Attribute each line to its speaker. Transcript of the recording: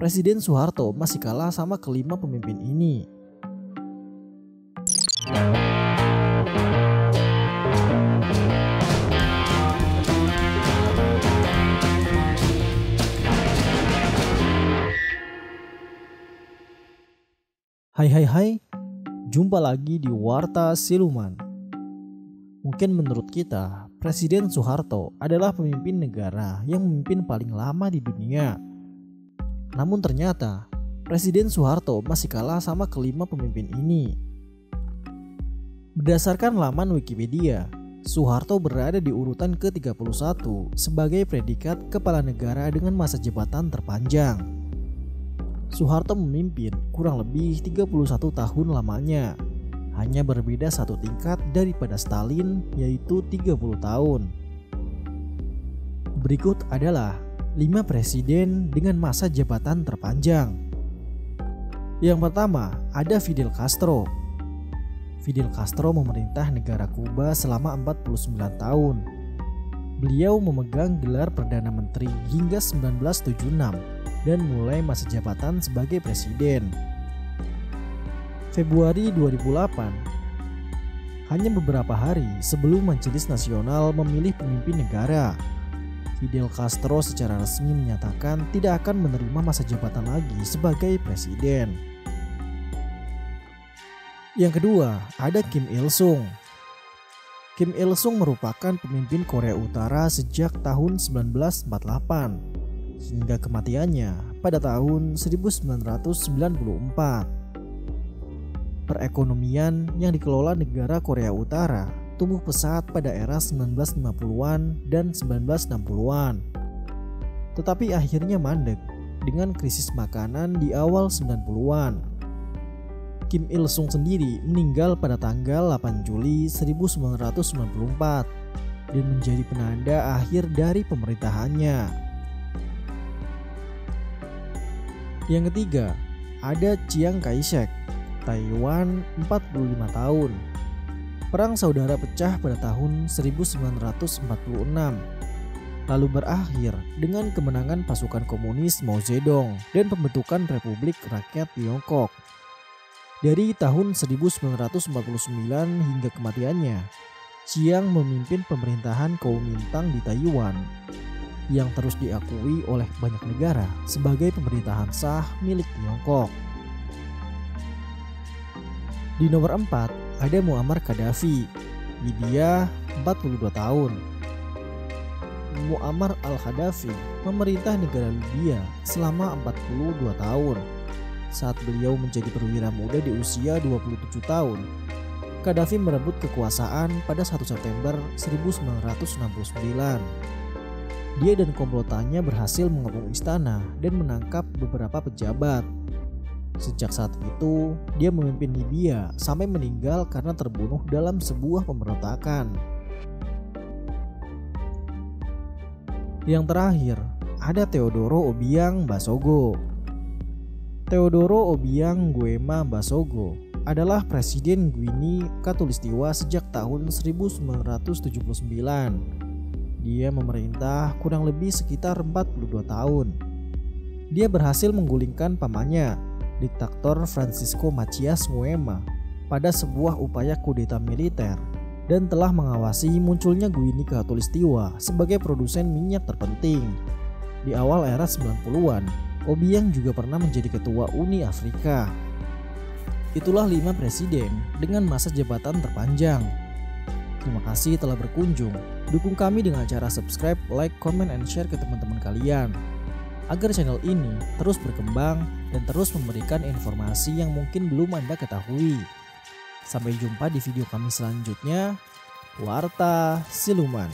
Speaker 1: Presiden Soeharto masih kalah sama kelima pemimpin ini. Hai, jumpa lagi di Warta Siluman. Mungkin menurut kita, Presiden Soeharto adalah pemimpin negara yang memimpin paling lama di dunia. Namun ternyata, Presiden Soeharto masih kalah sama kelima pemimpin ini. Berdasarkan laman Wikipedia, Soeharto berada di urutan ke-31 sebagai predikat kepala negara dengan masa jabatan terpanjang. Soeharto memimpin kurang lebih 31 tahun lamanya, hanya berbeda satu tingkat daripada Stalin, yaitu 30 tahun. Berikut adalah 5 presiden dengan masa jabatan terpanjang. Yang pertama ada Fidel Castro. Fidel Castro memerintah negara Kuba selama 49 tahun. Beliau memegang gelar Perdana Menteri hingga 1976 dan mulai masa jabatan sebagai presiden. Februari 2008, hanya beberapa hari sebelum Majelis Nasional memilih pemimpin negara, Fidel Castro secara resmi menyatakan tidak akan menerima masa jabatan lagi sebagai presiden. Yang kedua, ada Kim Il-sung. Kim Il-sung merupakan pemimpin Korea Utara sejak tahun 1948 hingga kematiannya pada tahun 1994. Perekonomian yang dikelola negara Korea Utara tumbuh pesat pada era 1950-an dan 1960-an. Tetapi akhirnya mandek dengan krisis makanan di awal 90-an. Kim Il-sung sendiri meninggal pada tanggal 8 Juli 1994 dan menjadi penanda akhir dari pemerintahannya. Yang ketiga, ada Chiang Kai-shek, Taiwan, 45 tahun. Perang saudara pecah pada tahun 1946, lalu berakhir dengan kemenangan pasukan komunis Mao Zedong dan pembentukan Republik Rakyat Tiongkok. Dari tahun 1949 hingga kematiannya, Chiang memimpin pemerintahan Kuomintang di Taiwan, yang terus diakui oleh banyak negara sebagai pemerintahan sah milik Tiongkok. Di nomor 4 ada Muammar Gaddafi, Libya, 42 tahun. Muammar al-Gaddafi memerintah negara Libya selama 42 tahun. Saat beliau menjadi perwira muda di usia 27 tahun, Gaddafi merebut kekuasaan pada 1 September 1969. Dia dan komplotannya berhasil mengepung istana dan menangkap beberapa pejabat. Sejak saat itu, dia memimpin Libya sampai meninggal karena terbunuh dalam sebuah pemberontakan. Yang terakhir, ada Teodoro Obiang Basogo. Teodoro Obiang Nguema Basogo adalah Presiden Guinea Khatulistiwa sejak tahun 1979. Dia memerintah kurang lebih sekitar 42 tahun. Dia berhasil menggulingkan pamannya, diktator Francisco Macias Nguema, pada sebuah upaya kudeta militer dan telah mengawasi munculnya Guinea Khatulistiwa sebagai produsen minyak terpenting. Di awal era 90-an, Obiang juga pernah menjadi ketua Uni Afrika. Itulah 5 presiden dengan masa jabatan terpanjang. Terima kasih telah berkunjung. Dukung kami dengan cara subscribe, like, comment, and share ke teman-teman kalian agar channel ini terus berkembang dan terus memberikan informasi yang mungkin belum Anda ketahui. Sampai jumpa di video kami selanjutnya. Warta Siluman.